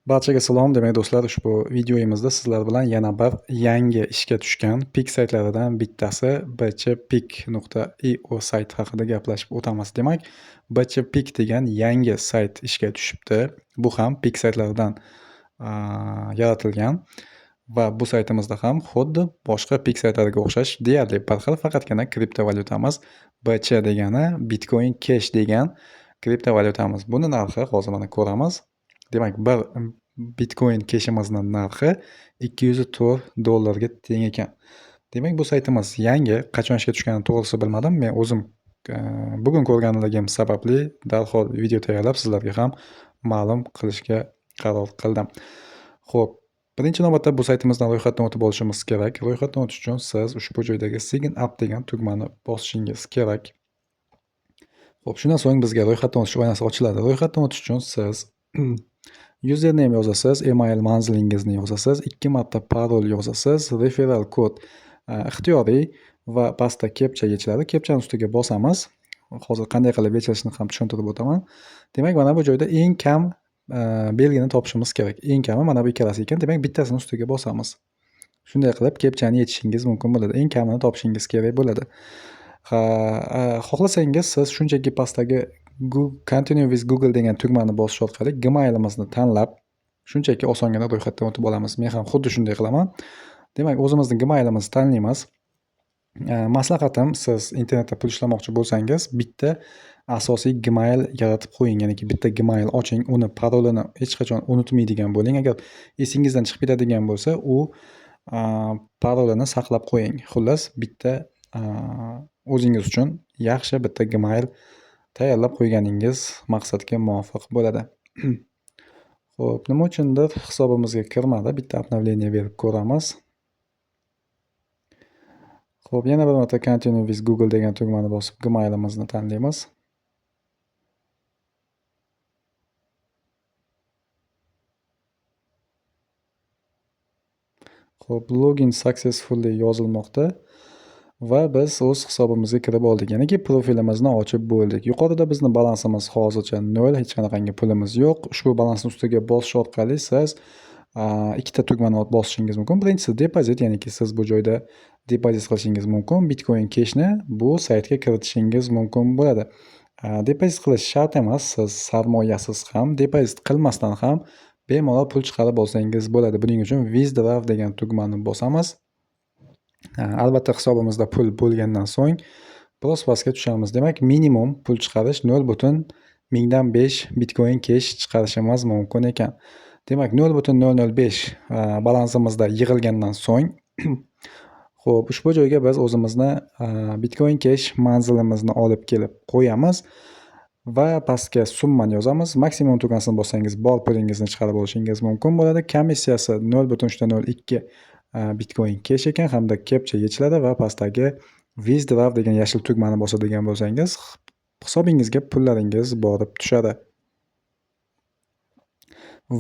Barchaga salom. Demak do'stlar, ushbu videoyimizda sizlar bilan yana bir yangi ishga tushgan Pik saytlaridan bittasi bchpik.io sayti haqida gaplashib o'tamiz. Demak, bchpik degan yangi sayt ishga tushibdi. Bu ham Pik saytlaridan yaratilgan va bu saytimizda ham xuddi boshqa Pik saytlariga o'xshash deyarli bir xil, faqatgina kriptovalyutamiz BC degani Bitcoin Cash degan kriptovalyutamiz. Buni narxi hozir mana ko'ramiz. Demak, bir Bitcoin Cash'imizni narxi $204 ga teng ekan. Demak, bu saytimiz yangi, qachon ishga tushganini to'g'risi bilmadim. Men o'zim bugun ko'rganligim sababli darhol video tayyorlab sizlarga ham ma'lum qilishga qaror qildim. Xo'p, birinchi navbatda bu saytimizdan ro'yxatdan o'tib olishimiz kerak. Ro'yxatdan o'tish uchun siz ushbu joydagi Sign up degan tugmani bosishingiz kerak. Xo'p, shundan so'ng bizga ro'yxatdan o'tish oynasi ochiladi. Ro'yxatdan o'tish uchun siz username yozasiz, email manzilingizni yozasiz, 2 marta parol yozasiz, referral kod ixtiyoriy va pastda kepcha yechiladi. Kepchani ustiga bosamiz. Hozir qanday qilib yechilishini ham tushuntirib o'taman. Demak, mana bu joyda eng kam belgini topishimiz kerak. Eng kami mana bu ikkalasi ekan. Demak, bittasini ustiga bosamiz. Shunday qilib kepchani yechishingiz mumkin bo'ladi. Eng kamini topishingiz kerak bo'ladi. Xohlasangiz siz shunchaki pastdagi Continue with Google degan tugmani bosish orqali Gmail'imizni tanlab shunchaki osongina ro'yxatdan o'tib olamiz. Men ham xuddi shunday qilaman. Demak, o'zimizning Gmail'imizni tanlaymiz. Maslahatim, siz internetda pul ishlamoqchi bo'lsangiz, bitta asosiy Gmail yaratib qo'ying. Ya'niki bitta Gmail oching, uni parolini hech qachon unutmaydigan bo'ling. Agar esingizdan chiqib ketadigan bo'lsa, u parolini saqlab qo'ying. Xullas, bitta o'zingiz uchun yaxshi bitta Gmail tayyorlab qo'yganingiz maqsadga muvofiq bo'ladi. Xo'p, nima uchundir hisobimizga kirmadi. Bitta обновление berib ko'ramiz. Xo'p, yana bir marta Continue with Google degan tugmani bosib Gmail'imizni tanlaymiz. Xo'p, login successfully yozilmoqda va biz o'z hisobimizga kirib oldik. Ya'niki profilimizni ochib bo'ldik. Yuqorida bizni balansimiz hozircha 0, hech qanaqangi pulimiz yo'q. Ushbu balansni ustiga bosish orqali siz ikkita tugmani bosishingiz mumkin. Birinchisi depozit, ya'niki siz bu joyda depozit qilishingiz mumkin. Bitcoin Cash'ni bu saytga kiritishingiz mumkin bo'ladi. Depozit qilish shart emas. Siz sarmoyasiz ham, depozit qilmasdan ham bemalol pul chiqarib olsangiz bo'ladi. Buning uchun withdraw degan tugmani bosamiz. Albatta hisobimizda pul bo'lgandan so'ng biroz pastga tushamiz. Demak, minimum pul chiqarish 0.5 Bitcoin Cash chiqarishimiz mumkin ekan. Demak, 0.005 balansimizda yig'ilgandan so'ng xo'p, ushbu joyga biz o'zimizni Bitcoin Cash manzilimizni olib kelib qo'yamiz va pastga summani yozamiz. Maksimum tugmasini bossangiz bor pulingizni chiqarib olishingiz mumkin bo'ladi. Komissiyasi 0.02 Bitcoin Cash ekan, hamda kepcha yechiladi va pastdagi withdraw degan yashil tugmani bosadigan bo'lsangiz, hisobingizga pullaringiz borib tushadi.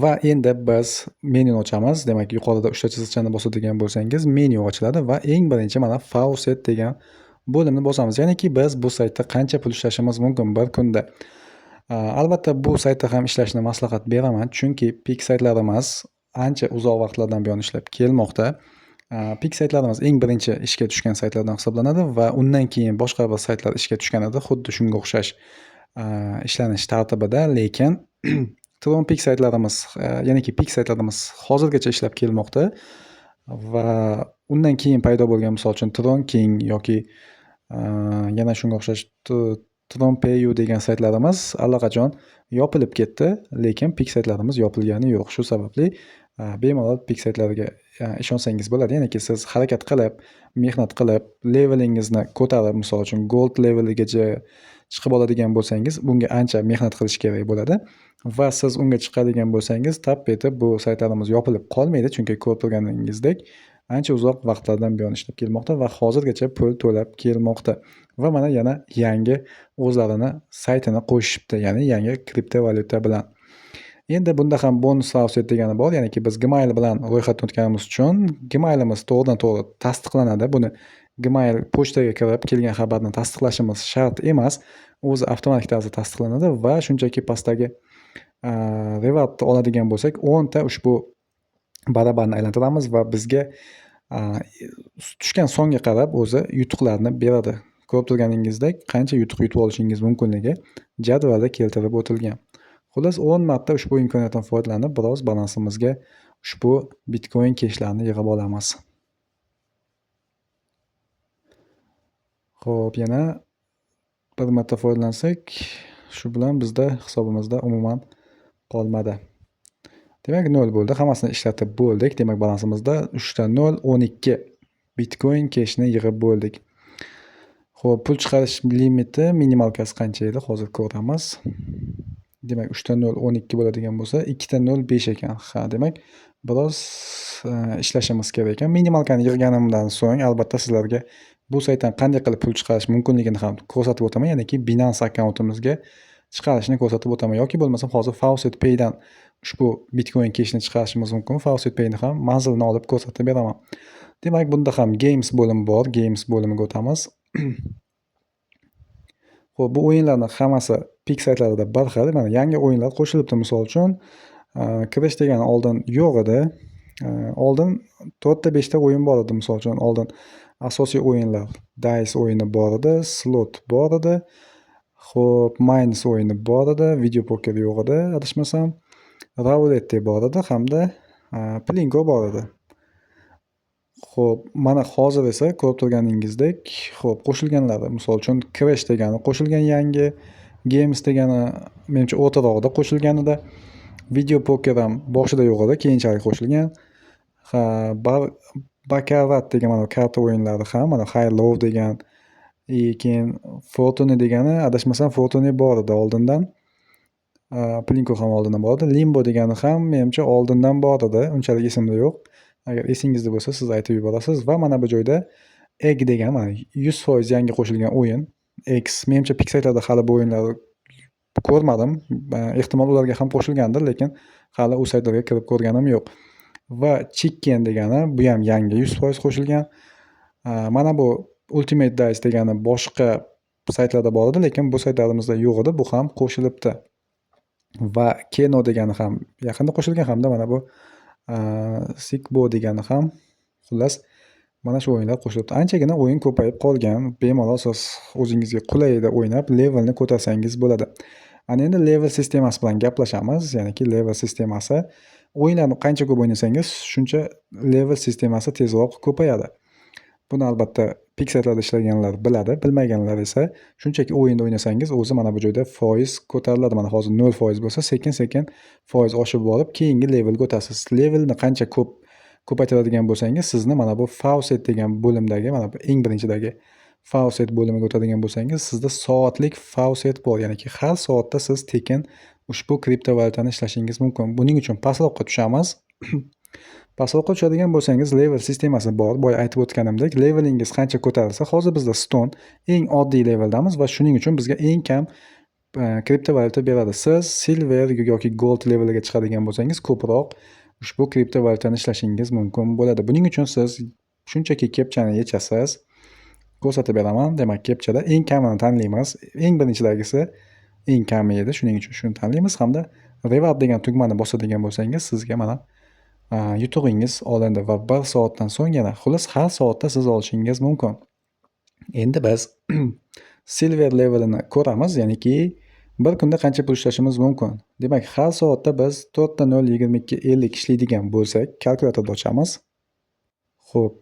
Va endi biz menyuni ochamiz. Demak, yuqorida 3 ta chiziqchani bosadigan bo'lsangiz, menyu ochiladi va eng birinchi mana faucet degan bo'limni bosamiz. Ya'niki biz bu saytda qancha pul ishlashimiz mumkin bir kunda. Albatta bu saytda ham ishlashni maslahat beraman, chunki Pik saytlarimiz ancha uzoq vaqtlardan buyon ishlab kelmoqda. Pik saytlarimiz eng birinchi ishga tushgan saytlardan hisoblanadi va undan keyin boshqa bir saytlar ishga tushganida xuddi shunga o'xshash ishlanish tartibida, lekin Tron Pik saytlarimiz, ya'niki Pik saytlarimiz hozirgacha ishlab kelmoqda va undan keyin paydo bo'lgan, misol uchun Tron King yoki yana shunga o'xshash TronPayu degan saytlarimiz allaqachon yopilib ketdi, lekin Pik saytlarimiz yopilgani yo'q. Shu sababli bemalol Pik saytlariga ishonsangiz bo'ladi. Ya'niki siz harakat qilib, mehnat qilib, levelingizni ko'tarib, misol uchun gold leveligacha chiqib oladigan bo'lsangiz, bunga ancha mehnat qilish kerak bo'ladi va siz unga chiqadigan bo'lsangiz, tap etib bu saytlarimiz yopilib qolmaydi, chunki ko'rib turganingizdek ancha uzoq vaqtlardan buyon ishlab kelmoqda va hozirgacha pul to'lab kelmoqda. Va mana yana yangi o'zlarini saytini qo'shishibdi, ya'ni yangi kriptovalyuta bilan. Endi bunda ham bonus faucet degani bor, ya'niki biz Gmail bilan ro'yxatdan o'tganimiz uchun Gmailimiz to'g'ridan-to'g'ri tasdiqlanadi. Buni Gmail pochtaga kirib kelgan xabarni tasdiqlashimiz shart emas. O'zi avtomatik tarzda tasdiqlanadi va shunchaki pastdagi rewardni oladigan bo'lsak, 10 ta ushbu barabarni aylantiramiz va bizga a, tushgan songa qarab o'zi yutuqlarni beradi. Ko'rib turganingizdek, qancha yutuq yutib olishingiz mumkinligi jadvalda keltirib o'tilgan. Xullas, 10 marta ushbu imkoniyatdan foydalanib, biroz balansimizga ushbu Bitcoin keshlarni yig'ib olamiz. Xo'p, yana bir marta foydalansak, shu bilan bizda hisobimizda umuman qolmadi. Demak, 0 bo'ldi. Hammasini ishlatib bo'ldik. Demak, balansimizda 3 ta 0, 12 Bitcoin keshni yig'ib bo'ldik. Xo'p, pul chiqarish limiti minimalkasi qancha edi? Hozir ko'ramiz. Demak, 3 ta 0 12 bo'ladigan bo'lsa, 2 ta 0 5 ekan. Ha, demak, biroz ishlashimiz kerak ekan. Minimalkani yig'ganimdan so'ng albatta sizlarga bu saytdan qanday qilib pul chiqarish mumkinligini ham ko'rsatib o'taman. Ya'niki Binance akkauntimizga chiqarishni ko'rsatib o'taman yoki bo'lmasa hozir Faucet Pay'dan ushbu Bitcoin keshni chiqarishimiz mumkin. Faucet Pay'ni ham manzilini olib ko'rsatib beraman. Demak, bunda ham Games bo'limi bor. Games bo'limiga o'tamiz. Xo'p, bu o'yinlarning hammasi Pix saytlarida bir xil. Mana yangi o'yinlar qo'shilibdi. Misol uchun, kirish degani oldin yo'q edi. Oldin 4 ta 5 ta o'yin bor edi. Misol uchun, oldin asosiy o'yinlar Dice o'yini bor edi, Slot bor edi. Xo'p, Mines o'yini bor edi, Video Poker yo'q edi, adashmasam. Roulette bor edi hamda Plinko bor edi. Xo'p, mana hozir esa ko'rib turganingizdek, xo'p, qo'shilganlari, misol uchun Crash degani qo'shilgan yangi, Games degani menimcha o'rtaroqda qo'shilganida, Video Poker ham boshida yo'q edi, keyinchalik qo'shilgan. Ha, Baccarat degan mana karta o'yinlari ham, mana High Low degan, keyin Fortune degani, adashmasam Fortune bor edi oldindan. Plinko ham oldindan bor edi. Limbo degani ham menimcha oldindan bor edi, unchalik esimda yo'q. Agar esingizda bo'lsa, siz aytib yuborasiz. Va mana bu joyda Egg degan mana 100% yangi qo'shilgan o'yin. X menimcha Pix saytlarda hali bu o'yinlarni ko'rmadim. Ehtimol ularga ham qo'shilgandir, lekin hali u saytlarga kirib ko'rganim yo'q. Va Chicken degani bu ham yangi 100% qo'shilgan. Mana bu Ultimate Dice degani boshqa saytlarda bor edi, lekin bu saytlarimizda yo'q edi, bu ham qo'shilibdi. Va Keno degani ham yaqinda qo'shilgan hamda mana bu Sikbo degani ham, xullas mana shu o'yinlar qo'shilibdi. Anchagina o'yin ko'payib qolgan. Bemalol siz o'zingizga qulayida o'ynab, levelni ko'tarsangiz bo'ladi. Ana endi level sistemasi bilan gaplashamiz. Ya'niki level sistemasi o'yinlarni qancha ko'p o'ynasangiz, shuncha level sistemasi tezroq ko'payadi. Buni albatta Pix saytlarda ishlaganlar biladi, bilmaganlar esa shunchaki o'yinda o'ynasangiz o'zi mana bu joyda foiz ko'tariladi. Mana hozir 0% bo'lsa, sekin-sekin foiz oshib borib, keyingi levelga o'tasiz. Levelni qancha ko'paytiradigan bo'lsangiz, sizni mana bu Faucet degan bo'limdagi, mana bu eng birinchidagi Faucet bo'limiga o'tadigan bo'lsangiz, sizda soatlik Faucet bor. Ya'niki har soatda siz tekin ushbu kriptovalyutani ishlashingiz mumkin. Buning uchun pastroqqa tushamiz. Pastroqqa tushadigan bo'lsangiz, level sistemasi bor. Boya aytib o'tganimdek, levelingiz qancha ko'tarilsa, hozir bizda Stone eng oddiy leveldamiz va shuning uchun bizga eng kam kriptovalyuta beradi. Siz Silver yoki Gold leveliga chiqadigan bo'lsangiz, ko'proq ushbu kriptovalyutani ishlashingiz mumkin bo'ladi. Buning uchun siz shunchaki kepchani yechasiz. Ko'rsatib beraman. Demak, kepchada eng kamini tanlaymiz. Eng birinchidagisi eng kami edi. Shuning uchun shuni tanlaymiz hamda reward degan tugmani bosadigan bo'lsangiz, sizga mana yutug'ingiz olindi va 1 soatdan so'ng yana, xullas har soatda siz olishingiz mumkin. Endi biz Silver levelini ko'ramiz, ya'niki bir kunda qancha pul ishlashimiz mumkin. Demak, har soatda biz 4 ta 0 22 50 ishlaydigan bo'lsak, kalkulyatorni ochamiz. Xo'p,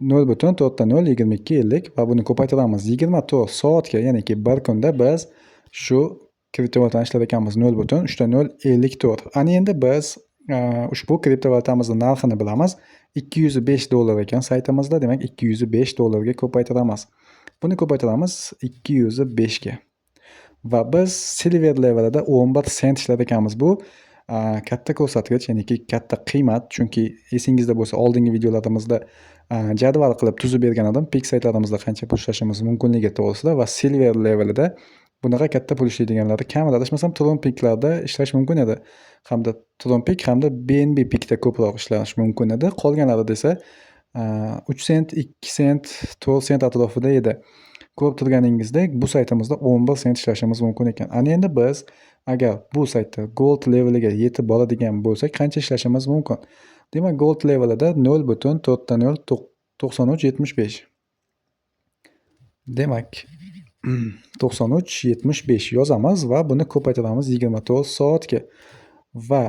0.4 ta 0 22 50 va buni ko'paytiramiz 24 soatga, ya'niki bir kunda biz shu kriptovalyutani ishlar ekanmiz 0.3 ta 0 54. Ana endi biz ushbu kriptovalyutamizni narxini bilamiz. 205 dollar ekan saytimizda, demak 205 dollarga ko'paytiramiz. Buni ko'paytiramiz 205 ga. Va biz Silver levelida 11 sent ishlar ekanmiz. Bu katta ko'rsatkich, ya'niki katta qiymat, chunki esingizda bo'lsa, oldingi videolarimizda jadval qilib tuzib bergan edim Pix saytlarimizda qancha pul ishlashimiz mumkinligi to'g'risida va Silver levelida bunaqa katta pul ishlaydiganlari kamida, adashmasam Tron Peak'larda ishlash mumkin edi. Hamda Tron Peak hamda BNB Peak'da ko'proq ishlash mumkin edi. Qolganlarida esa 3 sent, 2 sent, 4 sent atrofida edi. Ko'rib turganingizdek, bu saytimizda 11 sent ishlashimiz mumkin ekan. Ana endi biz Agar bu saytda gold leveliga yetib boradigan bo'lsak, qancha ishlashimiz mumkin? Demak, gold levelida 0.09375. Demak, 93.75 yozamiz va buni ko'paytiramiz 24 soatga va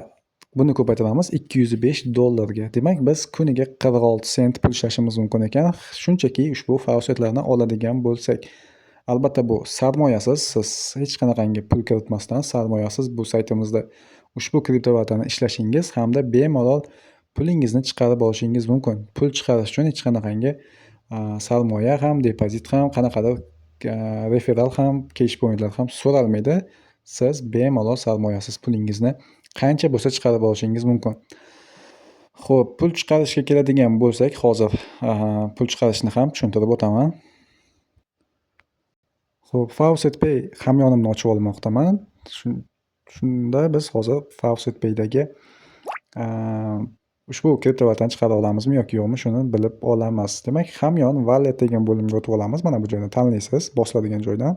buni ko'paytiramiz $205 ga. Demak, biz kuniga 46 sent pul ishlashimiz mumkin ekan, shunchaki ushbu faucetlarni oladigan bo'lsak. Albatta, bu sarmoyasiz, siz hech qanaqangi pul kiritmasdan sarmoyasiz bu saytimizda ushbu kriptovalyutani ishlashingiz hamda bemalol pulingizni chiqarib olishingiz mumkin. Pul chiqarish uchun hech qanaqangi sarmoya ham, depozit ham, qanaqadir referal ham, cash pointlar ham so'ralmaydi. Siz bemalol sarmoyasiz pulingizni qancha bo'lsa chiqarib olishingiz mumkin. Xo'p, pul chiqarishga keladigan bo'lsak, hozir pul chiqarishni ham tushuntirib o'taman. Xo'p, FaucetPay hamyonimni ochib olmoqdaman. Shunda biz hozir FaucetPay'dagi ushbu kriptovalyutani chiqara olamizmi yoki yo'qmi, shuni bilib olamiz. Demak, hamyon wallet degan bo'limga o'tib olamiz. Mana bu joyni tanlaysiz, bosiladigan joydan.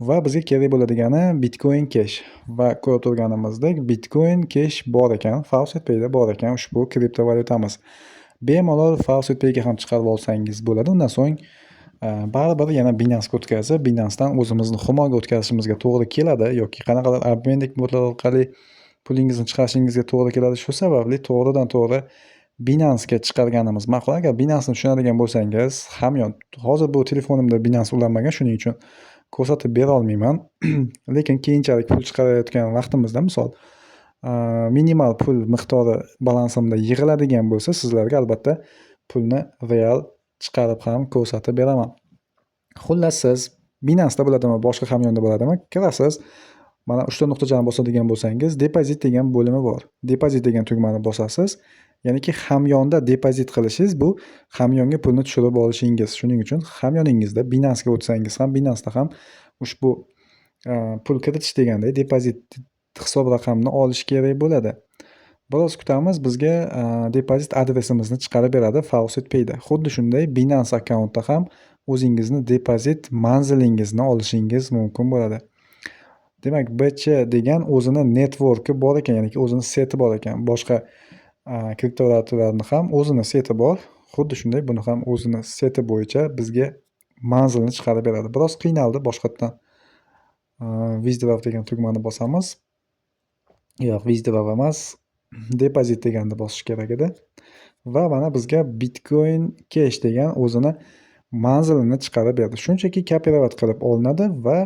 Va bizga kerak bo'ladigan Bitcoin Cash va ko'rib turganimizdek Bitcoin Cash bor ekan, FaucetPay'da bor ekan ushbu kriptovalyutamiz. Bemalol FaucetPay'ga ham chiqarib olsangiz bo'ladi. Undan so'ng baribir yana Binance'ga o'tkazib, Binance'dan o'zimizni Humoga o'tkazishimizga to'g'ri keladi yoki qanaqadir obmennik botlar orqali pulingizni chiqarishingizga to'g'ri keladi. Shu sababli to'g'ridan to'g'ri Binance'ga chiqarganimiz ma'qul. Agar Binance'ni tushunadigan bo'lsangiz, hamyon hozir bu telefonimda Binance ulanmagan, shuning uchun ko'rsatib bera olmayman. Lekin keyinchalik pul chiqarayotgan vaqtimizda, misol minimal pul miqdori balansimda yig'iladigan bo'lsa, sizlarga albatta pulni real chiqarib ham ko'rsatib beraman. Xullas, siz Binance'da bo'ladimi, boshqa hamyonda bo'ladimi, kirasiz. Mana uchta nuqtajani bosadigan bo'lsangiz, depozit degan bo'limi bor. Depozit degan tugmani bosasiz. Ya'niki hamyonda depozit qilishingiz bu hamyonga pulni tushirib olishingiz. Shuning uchun hamyoningizda Binance'ga o'tsangiz ham, Binance'da ham ushbu pul kiritish deganda depozit hisob raqamini olish kerak bo'ladi. Biroz kutamiz, bizga depozit adresimizni chiqarib beradi FaucetPay'da. Xuddi shunday Binance akkauntda ham o'zingizni depozit manzilingizni olishingiz mumkin bo'ladi. Demak, BC degan o'zini networki bor ekan, ya'ni o'zini seti bor ekan. Boshqa kriptovalyutalarni ham o'zini seti bor. Xuddi shunday buni ham o'zini seti bo'yicha bizga manzilni chiqarib beradi. Biroz qiynaldi, boshqatdan withdraw degan tugmani bosamiz. Yo'q, withdraw emas, depozit deganni bosish kerak edi. Va mana bizga Bitcoin Cash degan o'zini manzilini chiqarib berdi. Shunchaki kopirovat qilib olinadi va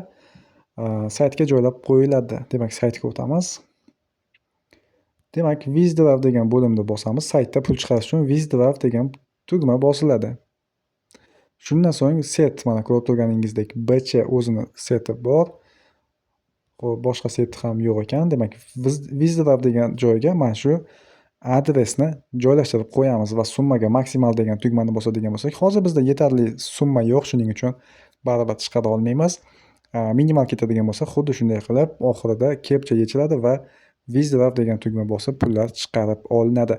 saytga joylab qo'yiladi. Demak, saytga o'tamiz. Demak, withdraw degan bo'limni bosamiz. Saytda pul chiqarish uchun withdraw degan tugma bosiladi. Shundan so'ng set, mana ko'rib turganingizdek BC o'zini seti bor. Boshqa set ham yo'q ekan. Demak, withdraw degan joyga mana shu adresni joylashtirib qo'yamiz va summaga maksimal degan tugmani bosadigan bo'lsak, hozir bizda yetarli summa yo'q, shuning uchun baribir chiqara olmaymiz. Minimal ketadigan bo'lsa, xuddi shunday qilib oxirida captcha yechiladi va withdraw degan tugma bosib pullar chiqarib olinadi.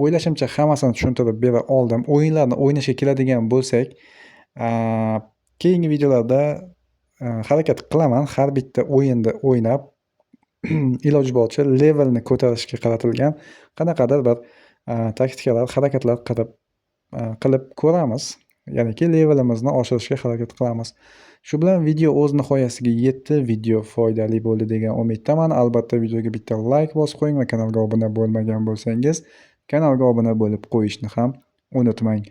O'ylashimcha hammasini tushuntirib bera oldim. O'yinlarni o'ynashga keladigan bo'lsak, keyingi videolarda harakat qilaman har bitta o'yinni o'ynab iloji boricha levelni ko'tarishga qaratilgan qanaqadir bir taktikalar, harakatlar qilib ko'ramiz. Ya'niki levelimizni oshirishga harakat qilamiz. Shu bilan video o'z nihoyasiga yetdi. Video foydali bo'ldi degan umiddaman. Albatta videoga bitta like bosib qo'ying va kanalga obuna bo'lmagan bo'lsangiz, kanalga obuna bo'lib qo'yishni ham unutmang.